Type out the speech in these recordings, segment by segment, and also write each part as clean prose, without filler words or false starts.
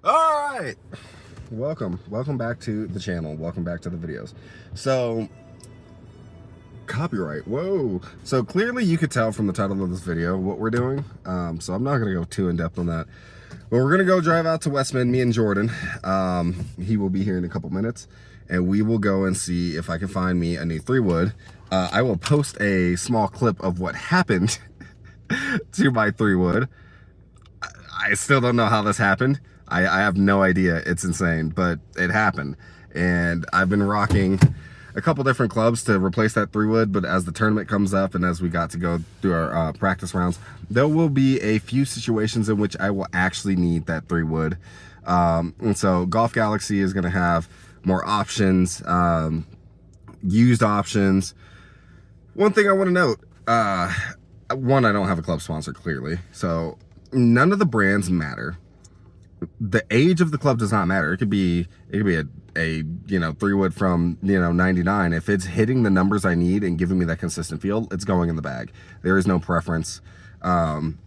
All right, welcome back to the channel. Welcome back to the videos. So, copyright. Whoa. So clearly you could tell from the title of this video what we're doing. So I'm not gonna go too in depth on that. But we're gonna go drive out to Westman, me and Jordan. He will be here in a couple minutes, and we will go and see if I can find me a new 3-wood. I will post a small clip of what happened to my 3-wood. I still don't know how this happened. I have no idea. It's insane, but it happened. And I've been rocking a couple different clubs to replace that 3-wood, but as the tournament comes up and as we got to go through our practice rounds, there will be a few situations in which I will actually need that 3-wood. And so Golf Galaxy is going to have more options, used options. One thing I want to note, one, I don't have a club sponsor, clearly, so none of the brands matter. The age of the club does not matter. It could be a 3-wood from 99. If it's hitting the numbers I need and giving me that consistent feel, it's going in the bag. There is no preference, and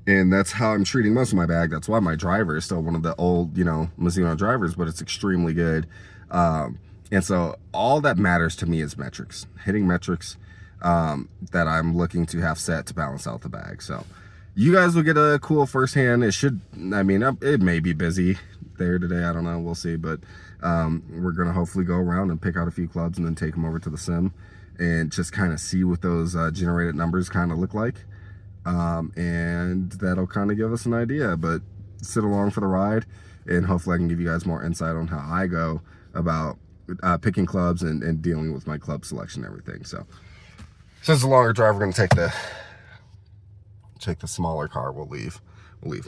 that's how I'm treating most of my bag. That's why my driver is still one of the old Mizuno drivers, but it's extremely good. And so all that matters to me is metrics, hitting metrics that I'm looking to have set to balance out the bag. So you guys will get a cool firsthand. It may be busy there today. I don't know. We'll see. But we're going to hopefully go around and pick out a few clubs and then take them over to the sim and just kind of see what those generated numbers kind of look like. And that'll kind of give us an idea. But sit along for the ride, and hopefully I can give you guys more insight on how I go about picking clubs and dealing with my club selection and everything. So since it's a longer drive, we're going to take the smaller car. We'll leave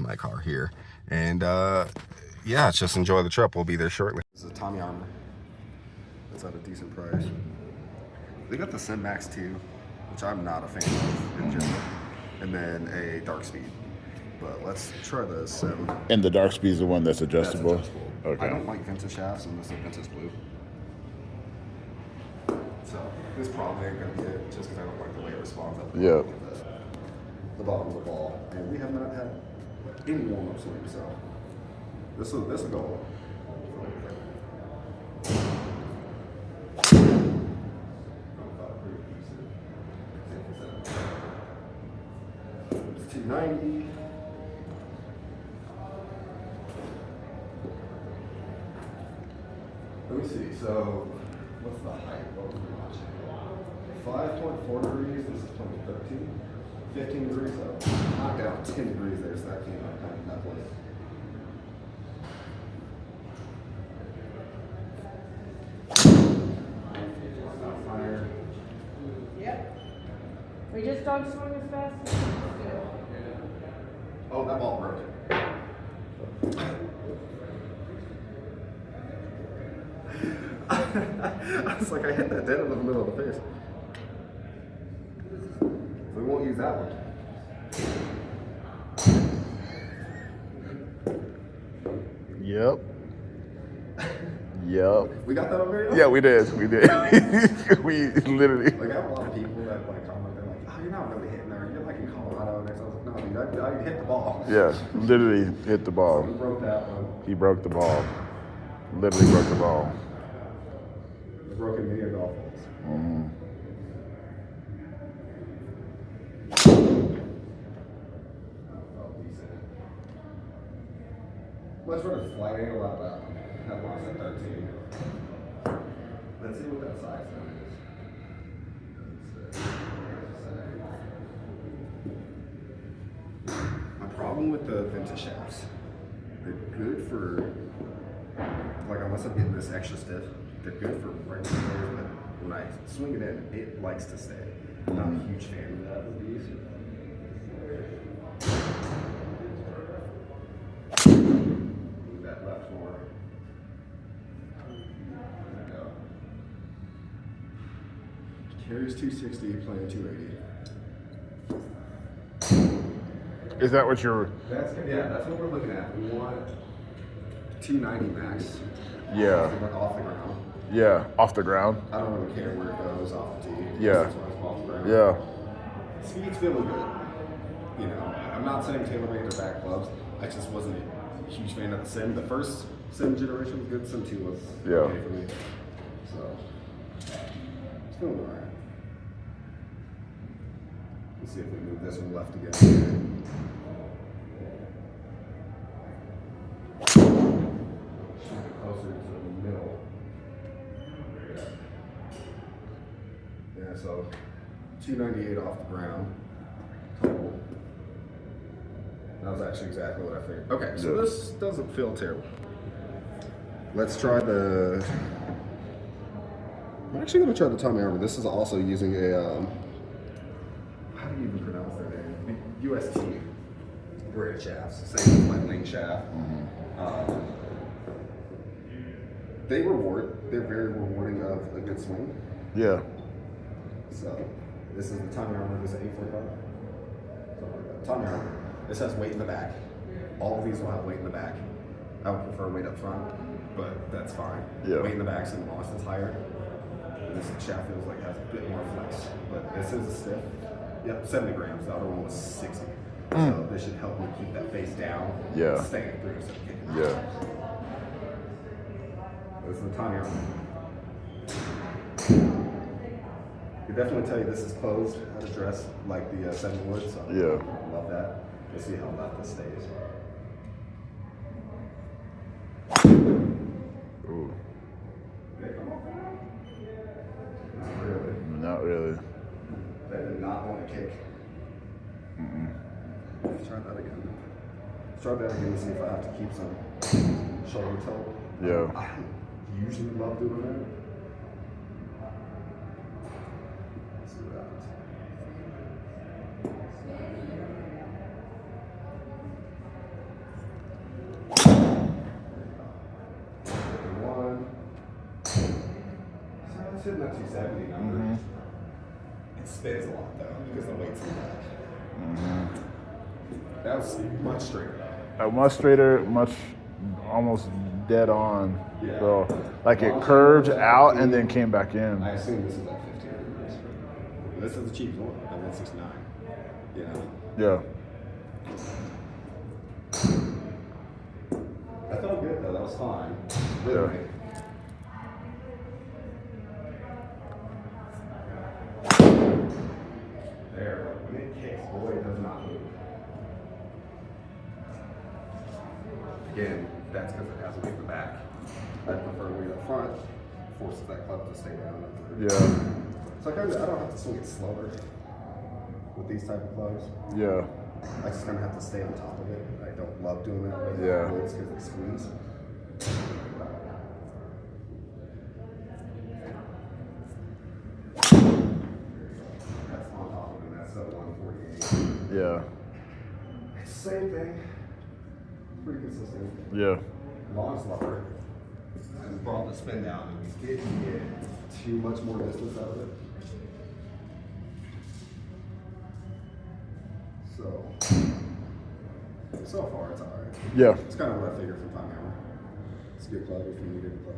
my car here, and yeah, just enjoy the trip. We'll be there shortly. This is a Tommy Armour. It's at a decent price. They got the Sim Max 2, which I'm not a fan of in general, and then a Dark Speed. But let's try the Sim. And the Dark Speed is the one that's adjustable? That's adjustable. Okay. I don't like Ventus shafts, and this is Ventus blue. So this probably ain't gonna be it, just because I don't like the way it responds up Yeah. the bottom of the ball, and we have not had any warm-up swing, so this will go. It's 290. Let me see. So what's the height? What was we watching? 5.4 degrees. This is 2013. 15 degrees, so knocked down 10 degrees there, so that came out kind of that place. Higher. Yep. We just don't swing as fast as we used to. Oh, that ball broke. I was like, I hit that dead in the middle of the face. So we won't use that one. Yep. Yep. We got that on video? Yeah, we did. We literally. Like, I have a lot of people that comment, they're like, oh, you're not really hitting there. You're like in Colorado. And I was like, no, dude, I hit the ball. Yeah, literally hit the ball. So he broke that one. He broke the ball. Literally broke the ball. Broken many golf balls. Mm-hmm. Let's run a flight angle out of that one. That one's at 13. Let's see what that size is. My problem with the Ventus shafts, they're good for, like, unless I'm getting this extra stiff, they're good for right players, but when I swing it in, it likes to stay. I'm not a huge fan of that with these. Move that left more. There we go. Carries 260, playing 280. Is that what you're? That's what we're looking at. We want 290 max. Yeah. Off the ground. Yeah, off the ground. I don't really care where it goes off the tee. Yeah. As long as it's off the ground. Yeah. Speed's feeling good. I'm not saying TaylorMade are bad clubs. I just wasn't a huge fan of the Sim. The first Sim generation was good. Sim 2 was Yeah. okay for me. So, it's feeling alright. Let's see if we move this one left again. Closer to the middle. Yeah, so 298 off the ground. Total. That was actually exactly what I figured. Okay, so Yeah. this doesn't feel terrible. Let's try the. I'm actually going to try the Tommy Armour. This is also using a. How do you even pronounce their name? UST braided shafts. Same as my link shaft. They reward. They're very rewarding of a good swing. Yeah. So this is the Tommy Armour. This is 845. Tommy Armour. This has weight in the back. All of these will have weight in the back. I would prefer weight up front, but that's fine. Yeah. Weight in the back so the loss is higher. And this shaft feels like it has a bit more flex. But this is a stiff. Yep, 70 grams. The other one was 60. So this should help me keep that face down. Yeah. Staying through instead of kicking. Yeah. This is the Tommy Armour. Could definitely tell you this is closed at a dress like the 7 wood. So Yeah. love that. Let's see how left this stays. Ooh. Yeah, come on. Not really. Not really. That did not want to kick. Let's try that again. Let's try that again and see if I have to keep some shoulder tilt. Yeah. I usually love doing that. Let's do that. One. So it's hitting that 270 number. It spins a lot though because the weight's in the back. That was much straighter. Much straighter, much almost dead on. Yeah. So like it curved out and then came back in. I assume this is like 15 degrees. This is the cheapest one at 169. You know? Yeah. That felt good though, that was fine. Yeah. Really. There, when it kicks, boy, it does not move. Again, that's because it has weight in the back. I prefer weight up front, forces that club to stay down. Yeah. So I don't have to swing it slower with these type of clubs. Yeah. I just kind of have to stay on top of it. I don't love doing that with Yeah. woods because they squeeze. That's on top of it. That's at 148. Yeah. Same thing. Pretty consistent. Yeah. Long slower. And brought the spin down, and we didn't get too much more distance out of it. So far it's alright. Yeah. It's kind of what I figured from Tommy Armour. It's a good club if you needed a club.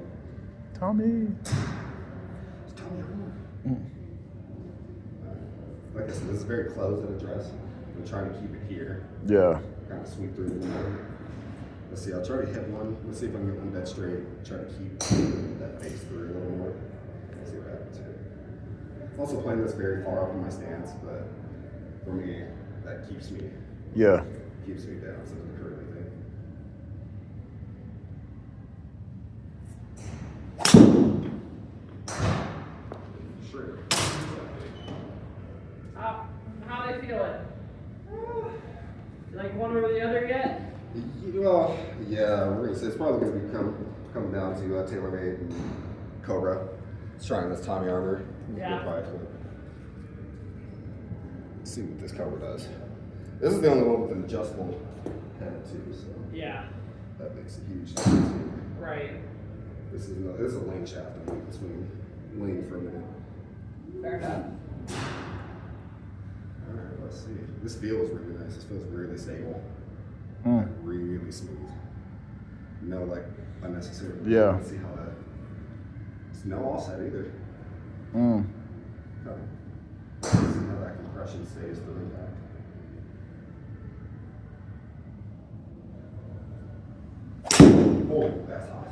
Tommy. It's Tommy Armour. Like I said, this is very close at a dress. I'm trying to keep it here. Yeah. Kind of sweep through the middle. Let's see, I'll try to hit one. Let's see if I can get one dead straight. Try to keep that face through a little more. Let's see what happens here. I'm also playing this very far up in my stance, but for me, that keeps me Yeah. down so it doesn't hurt anything. Sure. How they feeling? Like one over the other yet? Well, yeah, we're gonna say it's probably gonna be coming down to TaylorMade and Cobra. Let's try this Tommy Armour. Yeah. We'll probably see what this Cobra does. This is the only one with an adjustable head too, so Yeah. that makes a huge difference. Right. This is a lane shaft. I'm going to swing lean for a minute. Fair enough. All right, let's see. This feels really nice. This feels really stable. Really smooth. No like unnecessary. Yeah. Let's see how that. It's no offset either. Mm. No. Let's see how that compression stays through that. Oh, that's hot.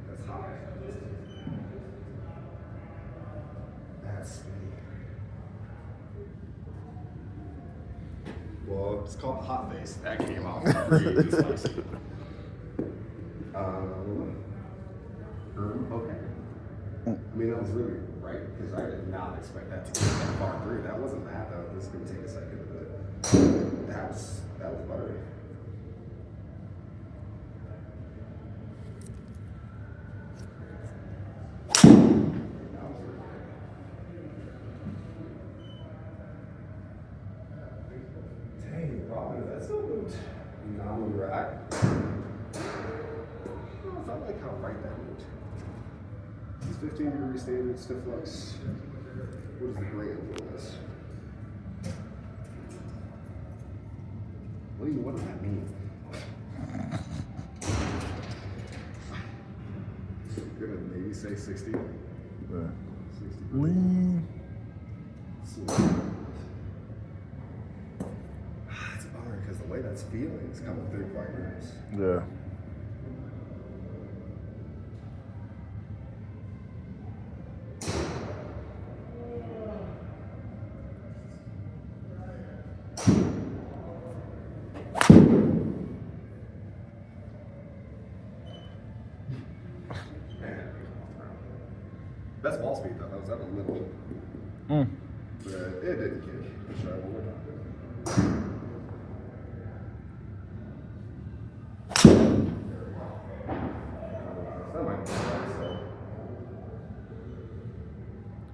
That's hot. That's spinny. Well, it's called the hot face. That came off really spicy. Okay. I mean, that was really right because I did not expect that to get that far through. That wasn't bad though. This is gonna take a second, but that was buttery. Dang, Robin, that's so good. Non-rack. I felt like how right that moved. It's 15-degree standard stiff flex. What is the grade on this? What does that mean? I'm gonna maybe say 60. Yeah. 60. Lean. It's a bummer because the way that's feeling is coming through quite nice. Yeah. Best ball speed though, that was up in the middle. But it didn't kick. Let's try one more time. That might be so.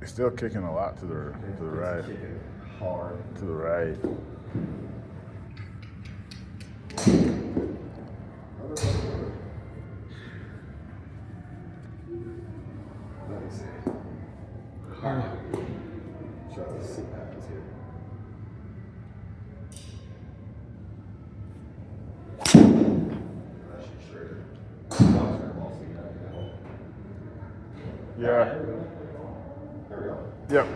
It's still kicking a lot to the right. Kicking hard. To the right. Let me see. Alright. Try to see what happens here. That should straighter. Watch that ball speed out now. Yeah. There we go. Yep.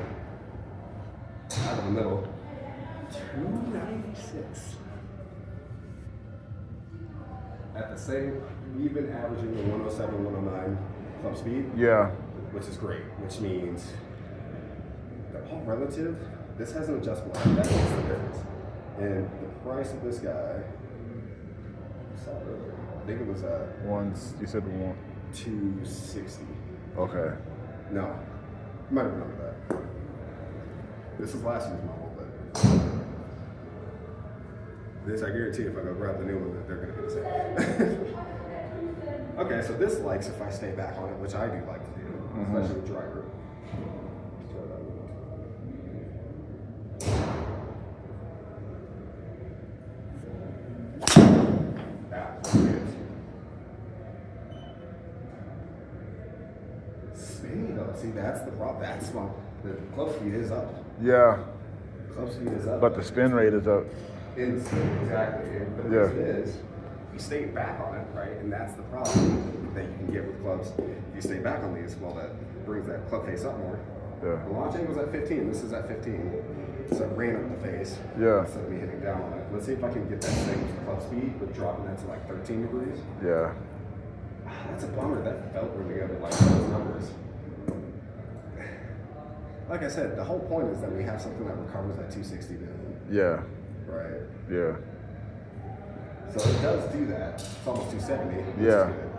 Out of the middle. 296. At the same, we've been averaging the 107, 109 club speed, Yeah. which is great, which means they're all relative. This has an adjustable height. That makes the difference. And the price of this guy, I saw it earlier. I think it was You said one. 260. Okay. No, you might remember that. This is last year's model, but this I guarantee if I go grab the new one that they're gonna be the same. Okay, so this likes if I stay back on it, which I do like to do, especially with dry grip. Let's try that one. That's good. Spinning though, see that's the problem. That's my the club speed is up. Yeah. Club speed is up. But the spin rate is up. Exactly. But the Yeah. reason is, you stay back on it, right? And that's the problem that you can get with clubs. If you stay back on these, well, that brings that club face up more. Yeah. The launch angle's at 15. This is at 15. So it ran up the face. Yeah. Instead of me hitting down on it. Let's see if I can get that same club speed, but dropping that to like 13 degrees. Yeah. That's a bummer. That felt really good. Like those numbers. Like I said, the whole point is that we have something that recovers at 260 down. Yeah. Right. Yeah. So it does do that. It's almost 270. Which Yeah. is good.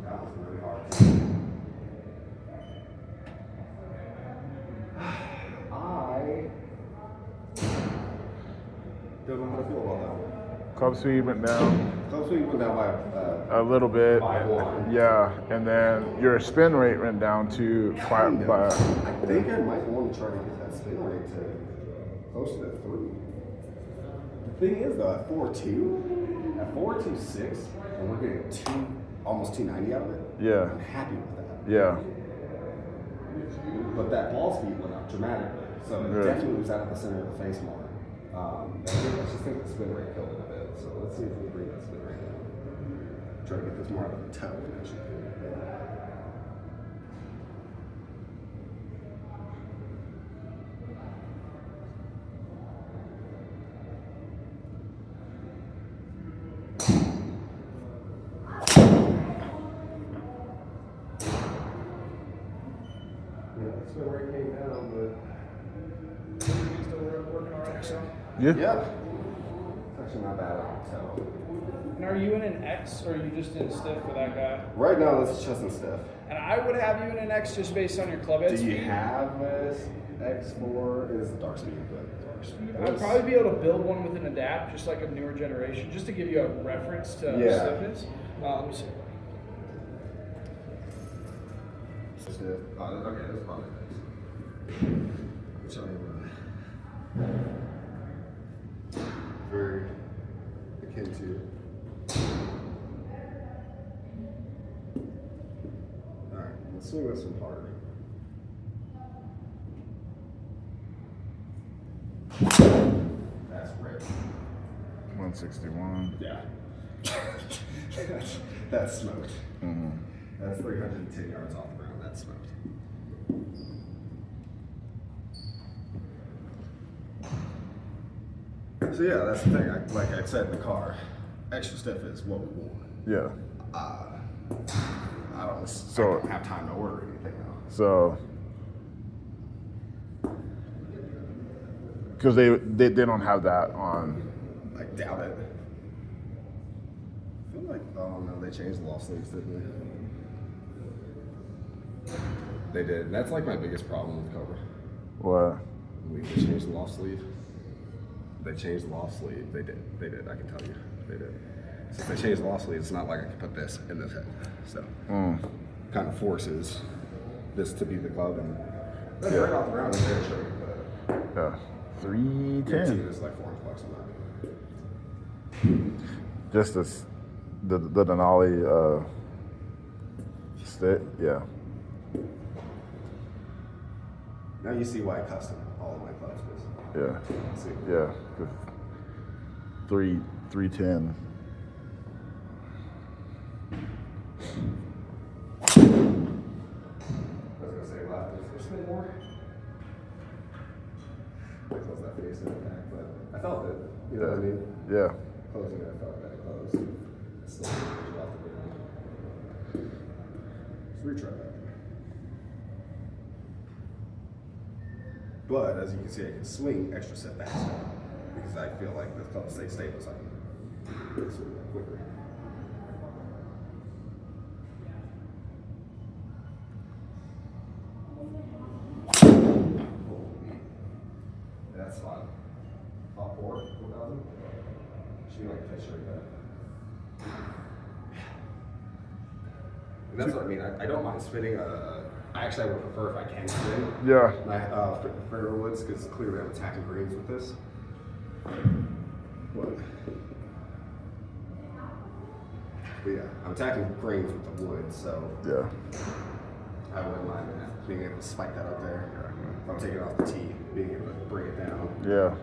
That was really hard. I don't know how to feel about that one. Club speed went down Club speed went down by a little bit. by one. Yeah. And then your spin rate went down to Kind of. by I think I might want to try to get that spin rate to close to 3. The thing is though, at 4.2, at 4.26, and we're getting almost 290 out of it. Yeah. I'm happy with that. Yeah. But that ball speed went up dramatically, so it Yeah. definitely was out of the center of the face more. I just think the spin rate killed it a bit. So let's see if we can bring that spin rate down. Try to get this more out of the toe. Actually. That's where it came down, but You still working all right, so? Yeah. yeah. It's actually not bad at all. And are you in an X or are you just in stiff for that guy? Right now, this is chest and stiff. And I would have you in an X just based on your club head Do speed. you have this X4? It is a dark speed, but I'd probably be able to build one with an adapt, just like a newer generation, just to give you a reference to Yeah. stiffness. Let me see. stiff. Oh, okay, that's probably nice. Which I very akin to. Alright, let's swing this one harder. That's ripped. 161. Yeah. That's smoked. That's 310 yards off the ground. That's smoked. So yeah, that's the thing. Like I said in the car, extra stiff is what we want. Yeah. I don't have time to order anything now. So, because they don't have that on. I doubt it. I feel like, oh no, they changed the loft sleeves, didn't they? They did. And that's like my biggest problem with Cobra. What? They changed the loft sleeve. They changed the loft sleeve. They did. They did. I can tell you. They did. Since they changed the loft sleeve, it's not like I can put this in this head. So, kind of forces this to be the club. And that's right off the ground. It's very sure. Yeah. But 310. it's like $400 on that. Just this, the Denali stick. Yeah. Now you see why I custom all of my clubs. Yeah. See. Yeah. 'Cause 310. I was gonna say left. Is there spin more? I close that face in the back, but I felt it. You know what I mean? Yeah. Closing it, I felt that close. It's still off the ground. Let's retry that. But as you can see, I can swing extra set faster because I feel like the club stays stable, so I can swing that quicker. That's fun. Top 4,000. Should be like a picture of that. And that's what I mean. I don't mind spinning. Actually, I would prefer if I can spin. Yeah. My Ferro woods, because clearly I'm attacking greens with this. What? But yeah, I'm attacking greens with the wood, so Yeah. I wouldn't mind being able to spike that up there. If I'm taking it off the tee, being able to bring it down. Yeah.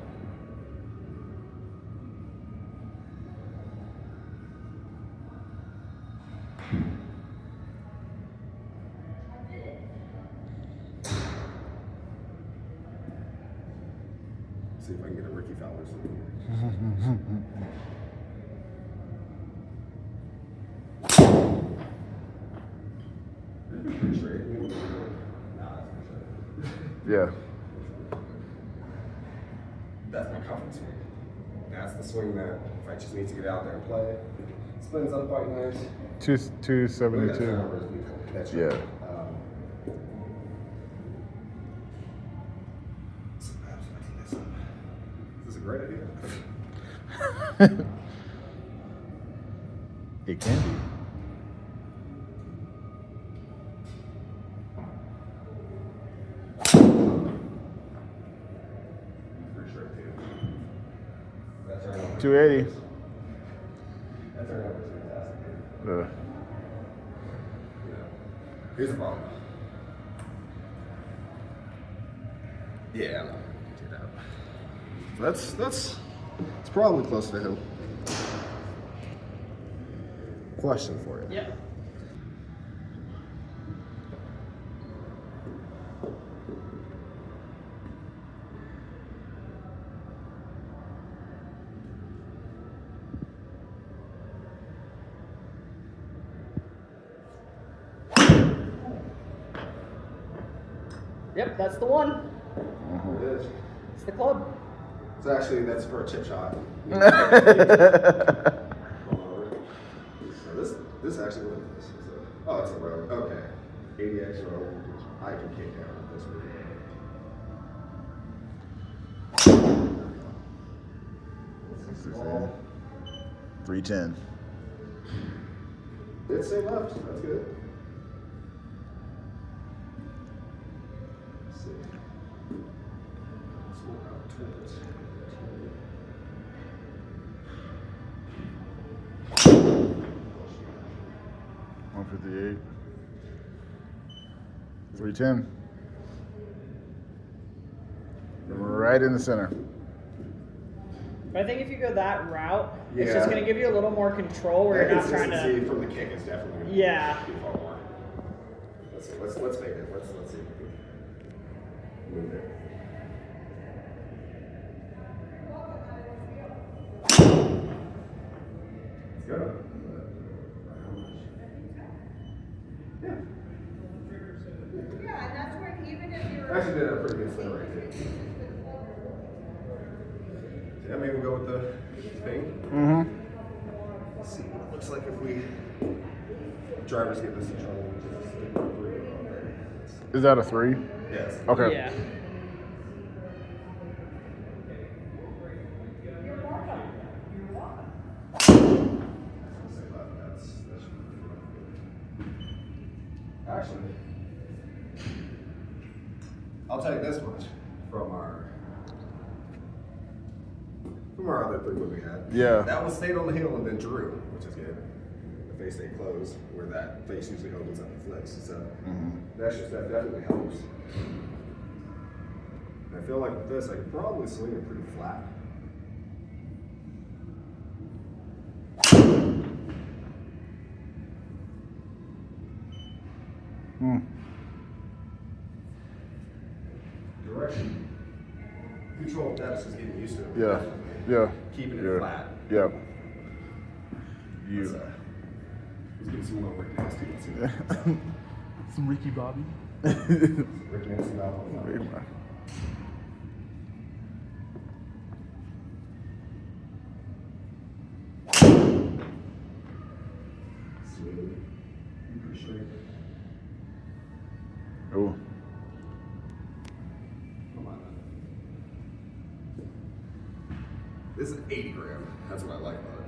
See if I can get a Ricky Fowler. Pretty straight. Nah, that's for sure. Yeah. That's my comfort swing. That's the swing that if I just need to get out there and play, spins up quite nice. 272. That's Yeah. This is a great idea. It can be. Pretty straight too. That's our number. 280. That's our number. Fantastic. Yeah. Here's the problem. Yeah, I'm not gonna do that. So it's probably close to him. Question for you. Yeah. Yep, that's the one. There it is. It's the club. So actually, that's for a chip shot. So this actually what is this? Oh, it's a road. Okay. ADX road. I can kick down with this one. 310. Did say left. That's good. Let's see. Let's look out towards. 158. 310. Right in the center. But I think if you go that route, it's Yeah. just going to give you a little more control where you're not trying Consistency to. from the kick is definitely gonna Yeah. be far more. Let's see. Let's make it. Let's see. Move it. Let's go. Yeah. Yeah, and that's where even if you're Actually did a pretty good spin right there. Yeah, maybe we'll go with the pink. Mm-hmm. Let's see what it looks like if we drivers get this in trouble. We just stick with 3 on there. Is that a 3? Yes. Okay. Yeah. Actually, I'll take this much from our other 3 what we had. Yeah. That one stayed on the hill and then drew, which is good. The face stayed closed, where that face usually opens up and flips. So that definitely helps. And I feel like with this, I could probably swing it pretty flat. Direction. Control depth is getting used to it. Yeah. Yeah. Keeping it Yeah. flat. Yep. Let's get some more Rick Nasty. Let's see what happens. Some Ricky Bobby. Rick Nasty valve. Smooth. Pretty straight. Oh. Come on. This is 80 gram. That's what I like about it.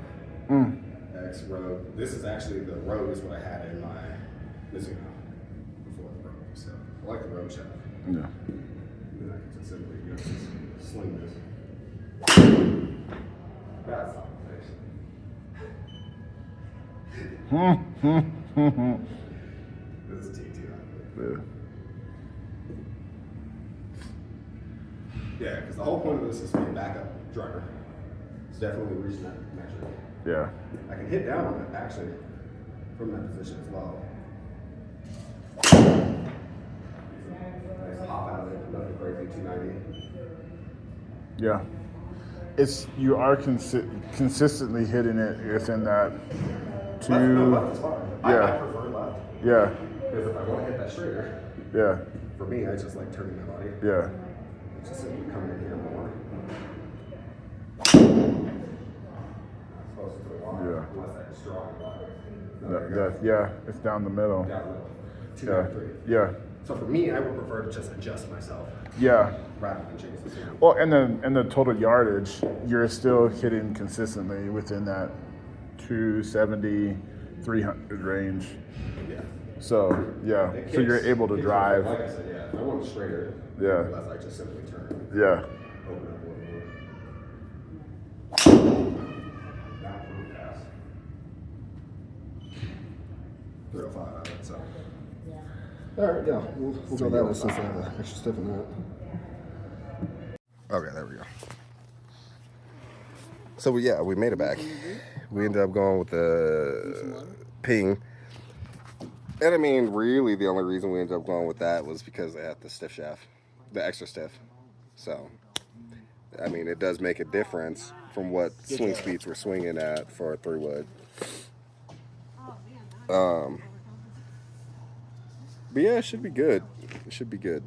X Road. This is actually the Road is what I had in my Mizuno before the Road. So I like the Road shaft. Yeah. Then I can just simply just sling this. That's not the face. This is TT. Yeah. Yeah, because the whole point of this is to be a backup driver. It's definitely reaching that measure. Yeah. I can hit down on it actually from that position as well. Nice pop out of it, nothing crazy, 290. Yeah. It's you are consistently hitting it within that Left is fine. I Yeah. prefer left. Yeah. Because if I want to hit that straighter, Yeah. for me, I just like turning my body. Yeah. It's just simply coming in here more. Closer to the wall. Yeah. Unless that's strong. No, there you go. Yeah. It's down the middle. Down the middle. Yeah. 293. Yeah. So for me, I would prefer to just adjust myself Yeah. rather than change the speed. Well, and the total yardage, you're still hitting consistently within that 270, 300 range. Yeah. So yeah, It so you're kicks- able to kicks drive. Like I said, yeah. If I want it straighter, Yeah. unless I just simply turn, Yeah. open up a little more. Not really fast. 305 out of it, so. All right, yeah, we'll go that way since I have the extra stuff in that. Okay, there we go. So we made it back. We ended up going with the Ping. And I mean, really, the only reason we ended up going with that was because they had the stiff shaft, the extra stiff. So, I mean, it does make a difference from what swing speeds we're swinging at for a 3-wood. But yeah, it should be good. It should be good.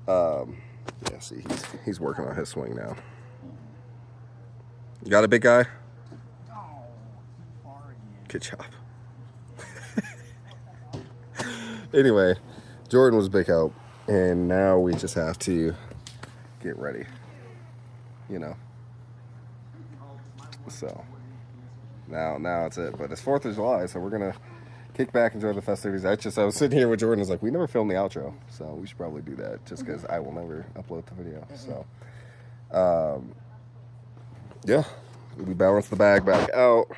Yeah, see, he's working on his swing now. You got a big guy? Good job. Anyway, Jordan was a big help, and now we just have to get ready. You know. So now it's it. But it's 4th of July, so we're gonna kick back, enjoy the festivities. I was sitting here with Jordan. I was like, we never filmed the outro, so we should probably do that, just because I will never upload the video. So, yeah, we balanced the bag back out.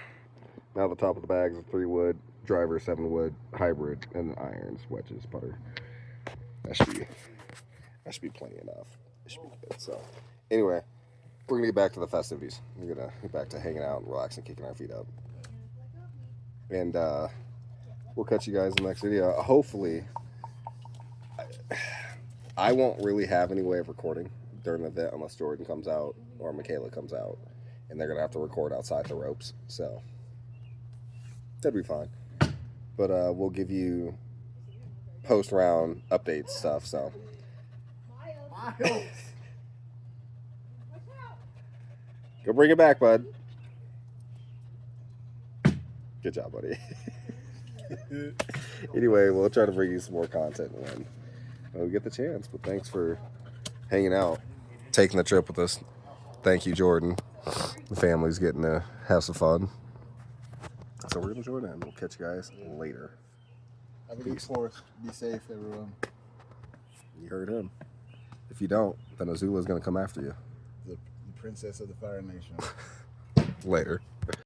Now the top of the bag is a 3-wood driver, 7-wood hybrid, and irons, wedges, putter. That should be plenty enough. It should be good. So, anyway, we're gonna get back to the festivities. We're gonna get back to hanging out and relaxing, kicking our feet up, and we'll catch you guys in the next video. Hopefully, I won't really have any way of recording during the event unless Jordan comes out or Michaela comes out, and they're gonna have to record outside the ropes. So that'd be fine. But we'll give you post-round updates stuff. So. Go bring it back, bud. Good job, buddy. Anyway, we'll try to bring you some more content when we get the chance. But thanks for hanging out, taking the trip with us. Thank you, Jordan. The family's getting to have some fun. So we're going to join in. We'll catch you guys later. Have a good 4th. Be safe, everyone. You heard him. If you don't, then Azula's going to come after you. The princess of the Fire Nation. Later.